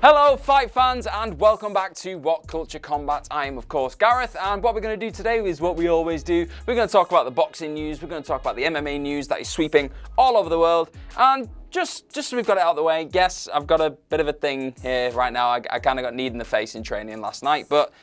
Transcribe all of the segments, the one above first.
Hello fight fans and welcome back to What Culture Combat. I am of course Gareth, and what we're going to do today is what we always do. We're going to talk about the boxing news, we're going to talk about the MMA news that is sweeping all over the world, and just so we've got it out of the way, yes, I've got a bit of a thing here right now. I kind of got kneed in the face in training last night, but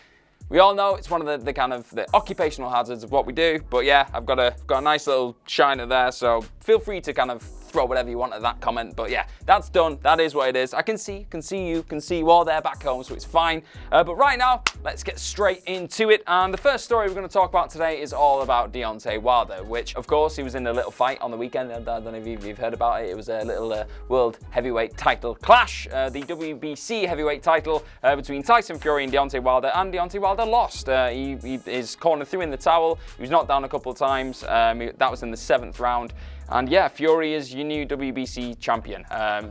we all know it's one of the kind of the occupational hazards of what we do. But yeah, I've got a nice little shiner there, so feel free to kind of throw whatever you want at that comment. But yeah, that's done. That is what it is. I can see you all there back home, so it's fine. But right now, let's get straight into it. And the first story we're going to talk about today is all about Deontay Wilder, which of course he was in a little fight on the weekend. I don't know if you've heard about it. It was a little world heavyweight title clash, the WBC heavyweight title between Tyson Fury and Deontay Wilder. And Deontay Wilder lost. His corner threw in the towel. He was knocked down a couple of times. That was in the 7th round. And yeah, Fury is your new WBC champion.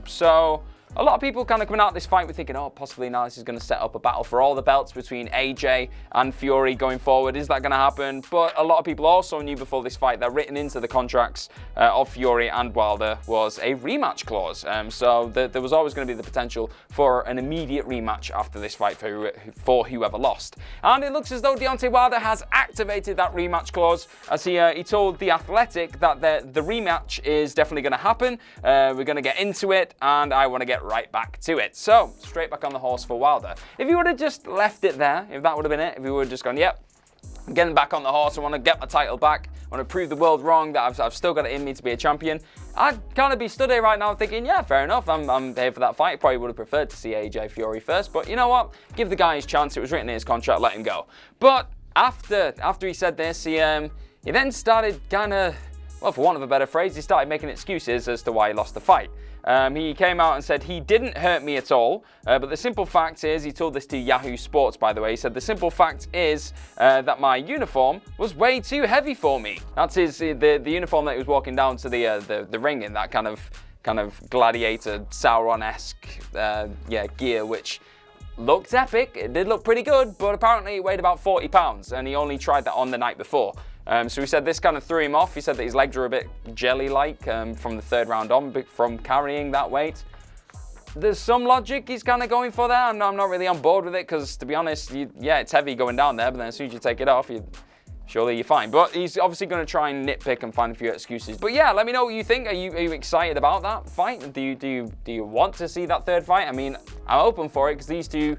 So a lot of people kind of coming out of this fight were thinking, oh, possibly now this is going to set up a battle for all the belts between AJ and Fury going forward. Is that going to happen? But a lot of people also knew before this fight that written into the contracts of Fury and Wilder was a rematch clause. So there was always going to be the potential for an immediate rematch after this fight for whoever lost. And it looks as though Deontay Wilder has activated that rematch clause, as he told The Athletic that the rematch is definitely going to happen. We're going to get into it, and I want to get right back to it. So, straight back on the horse for Wilder. If you would have just left it there, if that would have been it, if you would have just gone, yep, I'm getting back on the horse, I want to get my title back, I want to prove the world wrong that I've still got it in me to be a champion, I'd kind of be stood here right now thinking, yeah, fair enough, I'm here for that fight. Probably would have preferred to see AJ Fury first, but you know what? Give the guy his chance. It was written in his contract, let him go. But after he said this, he then started kind of, well, for want of a better phrase, he started making excuses as to why he lost the fight. He came out and said, he didn't hurt me at all, but the simple fact is, he told this to Yahoo Sports, by the way, he said, the simple fact is that my uniform was way too heavy for me. That's the uniform that he was walking down to the ring in, that kind of gladiator, Sauron-esque gear, which looked epic. It did look pretty good, but apparently it weighed about 40 pounds, and he only tried that on the night before. So he said this kind of threw him off. He said that his legs were a bit jelly-like from the 3rd round on, from carrying that weight. There's some logic he's kind of going for there. I'm not really on board with it because, to be honest, yeah, it's heavy going down there, but then as soon as you take it off, surely you're fine. But he's obviously going to try and nitpick and find a few excuses. But yeah, let me know what you think. Are you excited about that fight? Do you want to see that 3rd fight? I mean, I'm open for it because these two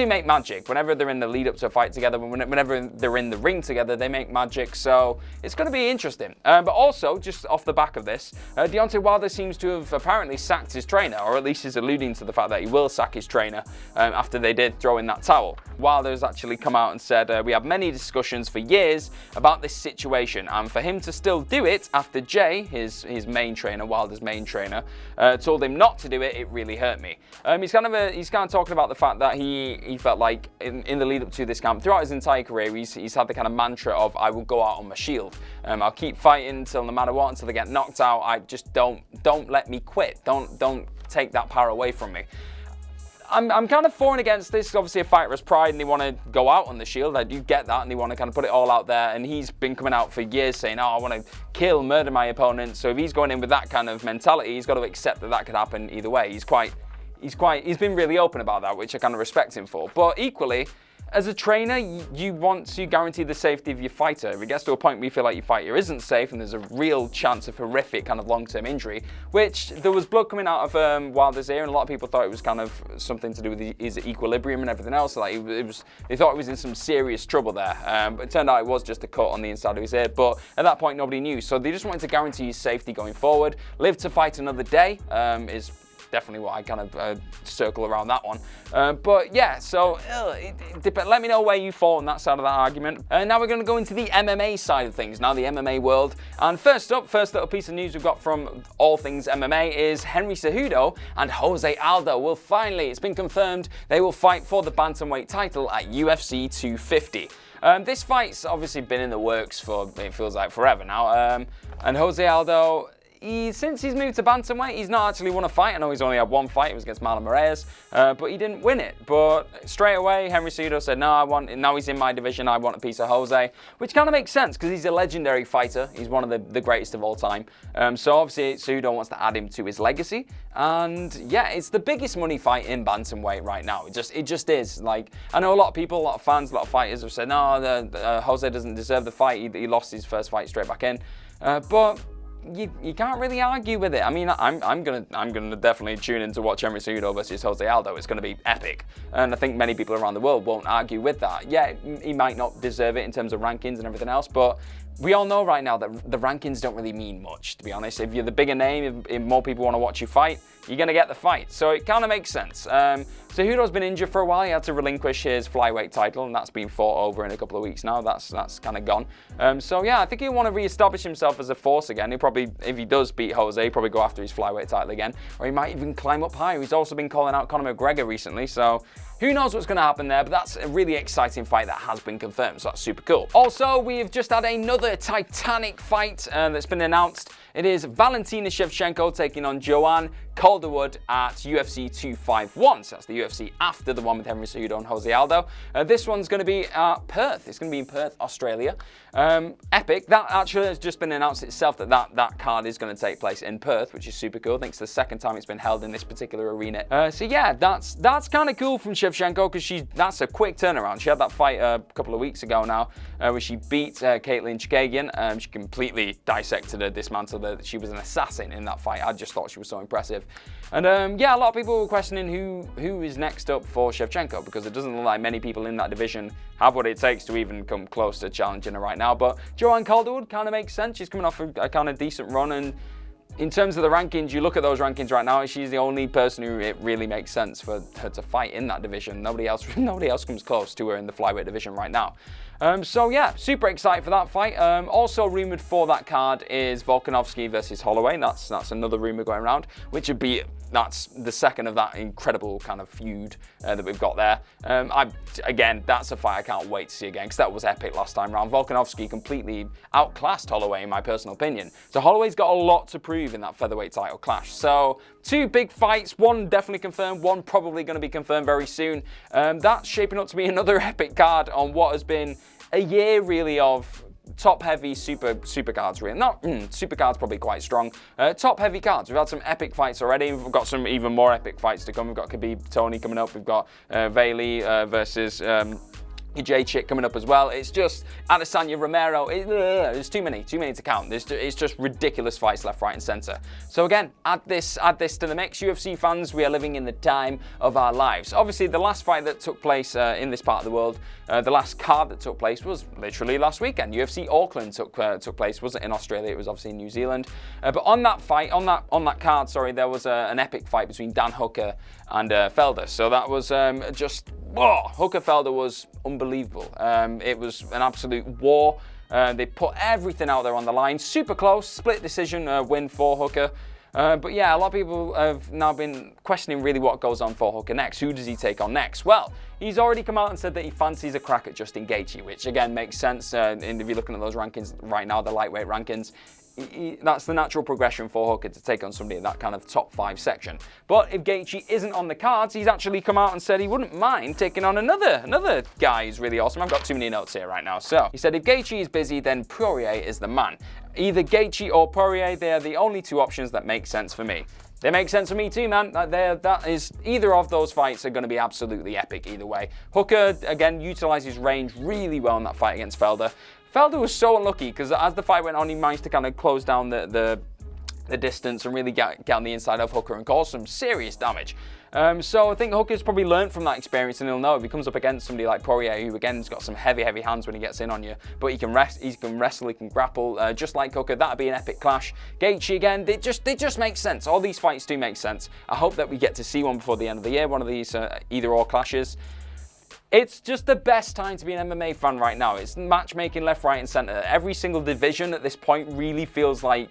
make magic. Whenever they're in the lead up to a fight together, whenever they're in the ring together, they make magic. So it's going to be interesting. But also, just off the back of this, Deontay Wilder seems to have apparently sacked his trainer, or at least is alluding to the fact that he will sack his trainer after they did throw in that towel. Wilder has actually come out and said, we have many discussions for years about this situation, and for him to still do it after Jay, his main trainer, Wilder's main trainer, told him not to do it, it really hurt me. He's kind of talking about the fact that he felt like in the lead up to this camp, throughout his entire career, he's had the kind of mantra of, I will go out on my shield. I'll keep fighting until no matter what, until they get knocked out. I just don't let me quit. Don't take that power away from me. I'm kind of for and against this. Obviously a fighter's pride and they want to go out on the shield. I do get that, and they want to kind of put it all out there. And he's been coming out for years saying, oh, I want to murder my opponent. So if he's going in with that kind of mentality, he's got to accept that could happen either way. He's been really open about that, which I kind of respect him for. But equally, as a trainer, you want to guarantee the safety of your fighter. If it gets to a point where you feel like your fighter isn't safe and there's a real chance of horrific kind of long-term injury, which there was blood coming out of Wilder's ear, and a lot of people thought it was kind of something to do with his equilibrium and everything else. Like they thought he was in some serious trouble there. But it turned out it was just a cut on the inside of his ear. But at that point, nobody knew. So they just wanted to guarantee his safety going forward. Live to fight another day is definitely what I kind of circle around that one. But yeah, so let me know where you fall on that side of that argument. Now we're going to go into the MMA side of things, now the MMA world. And first little piece of news we've got from all things MMA is Henry Cejudo and Jose Aldo will finally, it's been confirmed, they will fight for the bantamweight title at UFC 250. This fight's obviously been in the works for, it feels like, forever now. And Jose Aldo, since he's moved to bantamweight, he's not actually won a fight. I know he's only had one fight. It was against Marlon Moraes, but he didn't win it. But straight away, Henry Cejudo said, no, now he's in my division. I want a piece of Jose, which kind of makes sense because he's a legendary fighter. He's one of the greatest of all time. So obviously, Cejudo wants to add him to his legacy. And yeah, it's the biggest money fight in bantamweight right now. It just is. Like, I know a lot of people, a lot of fans, a lot of fighters have said, no, Jose doesn't deserve the fight. He lost his first fight straight back in. But you can't really argue with it. I mean, I'm gonna definitely tune in to watch Henry Cejudo versus Jose Aldo. It's gonna be epic, and I think many people around the world won't argue with that. Yeah, he might not deserve it in terms of rankings and everything else, but we all know right now that the rankings don't really mean much, to be honest. If you're the bigger name, if more people want to watch you fight, you're going to get the fight. So it kind of makes sense. Cejudo's been injured for a while. He had to relinquish his flyweight title, and that's been fought over in a couple of weeks now. That's kind of gone. So yeah, I think he'll want to re-establish himself as a force again. He'll probably, if he does beat Jose, he'll probably go after his flyweight title again, or he might even climb up higher. He's also been calling out Conor McGregor recently, so who knows what's going to happen there, but that's a really exciting fight that has been confirmed, so that's super cool. Also, we've just had another titanic fight that's been announced. It is Valentina Shevchenko taking on Joanne Calderwood at UFC 251. So that's the UFC after the one with Henry Cejudo and Jose Aldo. This one's going to be at Perth. It's going to be in Perth, Australia. Epic. That actually has just been announced itself that card is going to take place in Perth, which is super cool. I think it's the second time it's been held in this particular arena. So yeah, that's kind of cool from Shevchenko because that's a quick turnaround. She had that fight a couple of weeks ago now where she beat Caitlin Chikagian. She completely dissected her, dismantled her. She was an assassin in that fight. I just thought she was so impressive. And yeah, a lot of people were questioning who is next up for Shevchenko because it doesn't look like many people in that division have what it takes to even come close to challenging her right now. But Joanne Calderwood kind of makes sense. She's coming off a kind of decent run, and in terms of the rankings, you look at those rankings right now, she's the only person who it really makes sense for her to fight in that division. Nobody else comes close to her in the flyweight division right now. So yeah, super excited for that fight. Also rumored for that card is Volkanovski versus Holloway. That's another rumor going around, which would be that's the second of that incredible kind of feud that we've got there. Again, that's a fight I can't wait to see again because that was epic last time round. Volkanovski completely outclassed Holloway in my personal opinion. So Holloway's got a lot to prove in that featherweight title clash. So two big fights, one definitely confirmed, one probably going to be confirmed very soon. That's shaping up to be another epic card on what has been a year really of top heavy super cards really. Not super cards probably quite strong. Top heavy cards. We've had some epic fights already. We've got some even more epic fights to come. We've got Khabib Tony coming up. We've got Bailey versus Gaethje coming up as well. It's just Adesanya Romero. There's too many to count. It's just ridiculous fights left, right, and center. So again, add this to the mix. UFC fans, we are living in the time of our lives. Obviously, the last fight that took place in this part of the world, the last card that took place was literally last weekend. UFC Auckland took place. Wasn't in Australia. It was obviously in New Zealand. But on that fight, on that card, sorry, there was an epic fight between Dan Hooker and Felder. So that was just. Whoa, Hooker Felder was unbelievable. It was an absolute war. They put everything out there on the line. Super close, split decision win for Hooker. But yeah, a lot of people have now been questioning really what goes on for Hooker next. Who does he take on next? Well, he's already come out and said that he fancies a crack at Justin Gaethje, which again makes sense. And if you're looking at those rankings right now, the lightweight rankings, that's the natural progression for Hooker to take on somebody in that kind of top 5 section. But if Gaethje isn't on the cards, he's actually come out and said he wouldn't mind taking on another guy who's really awesome. I've got too many notes here right now. So he said if Gaethje is busy, then Poirier is the man. Either Gaethje or Poirier, they are the only two options that make sense for me. They make sense for me too, man. That is either of those fights are going to be absolutely epic either way. Hooker again utilized his range really well in that fight against Felder. Felder was so unlucky because as the fight went on, he managed to kind of close down the distance and really get on the inside of Hooker and cause some serious damage. So I think Hooker's probably learned from that experience, and he'll know if he comes up against somebody like Poirier, who again has got some heavy hands when he gets in on you, but he can wrestle, he can grapple, just like Hooker. That'd be an epic clash. Gaethje again, they just make sense. All these fights do make sense. I hope that we get to see one before the end of the year, one of these either or clashes. It's just the best time to be an MMA fan right now. It's matchmaking left, right, and center. Every single division at this point really feels like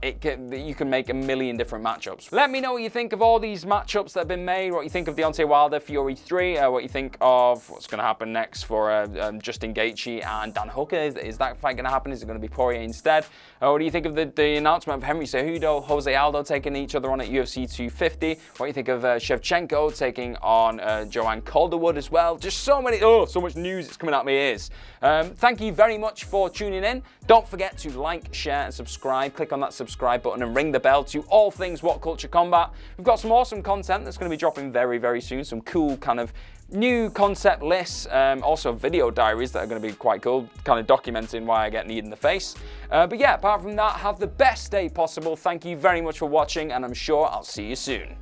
you can make a million different matchups. Let me know what you think of all these matchups that have been made, what you think of Deontay Wilder, Fury 3, what you think of what's going to happen next for Justin Gaethje and Dan Hooker. Is that fight going to happen? Is it going to be Poirier instead? What do you think of the announcement of Henry Cejudo, Jose Aldo taking each other on at UFC 250? What do you think of Shevchenko taking on Joanne Calderwood as well? Just so much news is coming out my ears. Thank you very much for tuning in. Don't forget to like, share, and subscribe. Click on that subscribe button and ring the bell to all things What Culture Combat. We've got some awesome content that's going to be dropping very, very soon. Some cool kind of new concept lists, also video diaries that are going to be quite cool, kind of documenting why I get kneed in the face. But yeah, apart from that, have the best day possible. Thank you very much for watching, and I'm sure I'll see you soon.